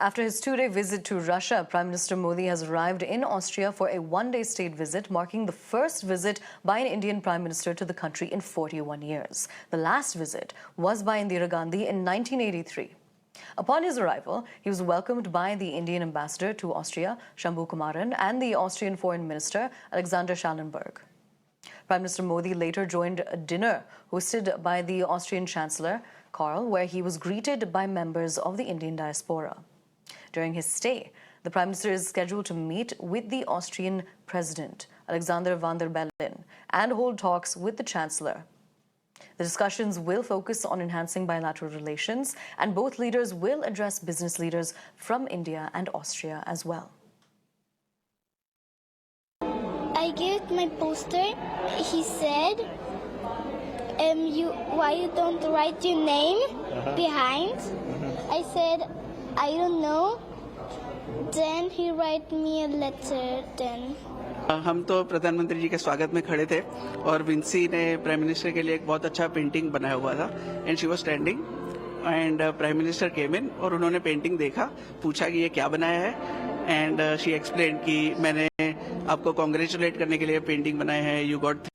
After his two-day visit to Russia, Prime Minister Modi has arrived in Austria for a one-day state visit, marking the first visit by an Indian Prime Minister to the country in 41 years. The last visit was by Indira Gandhi in 1983. Upon his arrival, he was welcomed by the Indian ambassador to Austria, Shambhu Kumaran, and the Austrian Foreign Minister, Alexander Schallenberg. Prime Minister Modi later joined a dinner hosted by the Austrian Chancellor, Karl, where he was greeted by members of the Indian diaspora. During his stay, the Prime Minister is scheduled to meet with the Austrian President, Alexander van der Bellen, and hold talks with the Chancellor. The discussions will focus on enhancing bilateral relations, and both leaders will address business leaders from India and Austria as well. I gave my poster. He said, why you don't write your name behind? I said, I don't know. Then he write me a letter then. हम तो प्रधानमंत्री जी के स्वागत में खड़े थे और Vinci ने प्राइम मिनिस्टर के लिए एक बहुत अच्छा पेंटिंग बनाया हुआ था and she was standing and prime minister came in और उन्होंने पेंटिंग देखा, पूछा कि ये क्या बनाया है एंड शी एक्सप्लेन कि मैंने आपको कॉन्ग्रेचुलेट करने के लिए पेंटिंग बनाया है, you got.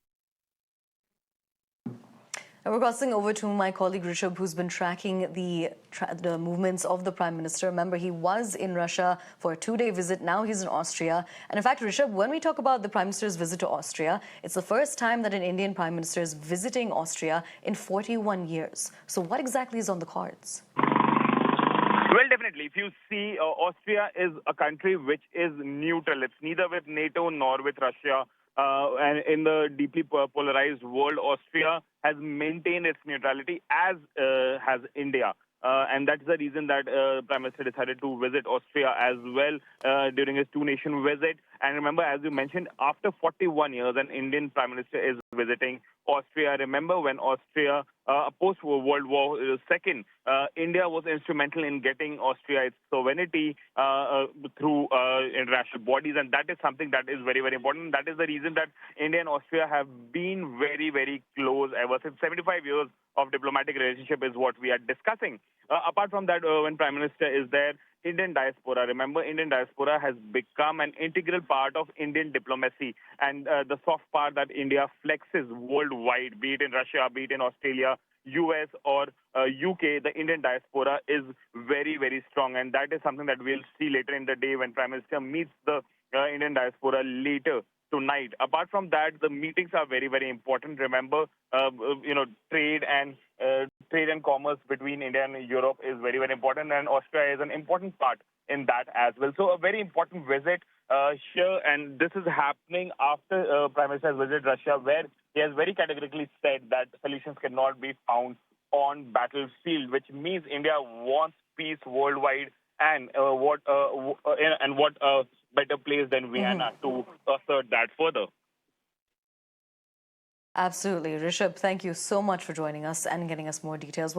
We're crossing over to my colleague Rishabh, who's been tracking the movements of the Prime Minister. Remember, he was in Russia for a two-day visit. Now he's in Austria. And in fact, Rishabh, when we talk about the Prime Minister's visit to Austria, it's the first time that an Indian Prime Minister is visiting Austria in 41 years. So what exactly is on the cards? Well, definitely. If you see, Austria is a country which is neutral. It's neither with NATO nor with Russia. And in the deeply polarized world, Austria has maintained its neutrality, as has India. And that's the reason that Prime Minister decided to visit Austria as well during his two-nation visit. And remember, as you mentioned, after 41 years, an Indian Prime Minister is visiting Austria. Remember when Austria, post-World War II, India was instrumental in getting Austria its sovereignty through international bodies, and that is something that is very, very important. That is the reason that India and Austria have been very, very close ever since. 75 years of diplomatic relationship is what we are discussing. Apart from that, when Prime Minister is there, Indian diaspora, remember, Indian diaspora has become an integral part of Indian diplomacy, and the soft power that India flexes worldwide, be it in Russia, be it in Australia, US or UK, the Indian diaspora is very, very strong, and that is something that we'll see later in the day when Prime Minister meets the Indian diaspora later tonight. Apart from that, the meetings are very, very important. Remember, trade and commerce between India and Europe is very, very important, and Austria is an important part in that as well. So a very important visit here, and this is happening after Prime Minister has visited Russia, where he has very categorically said that solutions cannot be found on battlefield, which means India wants peace worldwide, and what better place than Vienna to assert that further. Absolutely. Rishabh, thank you so much for joining us and getting us more details.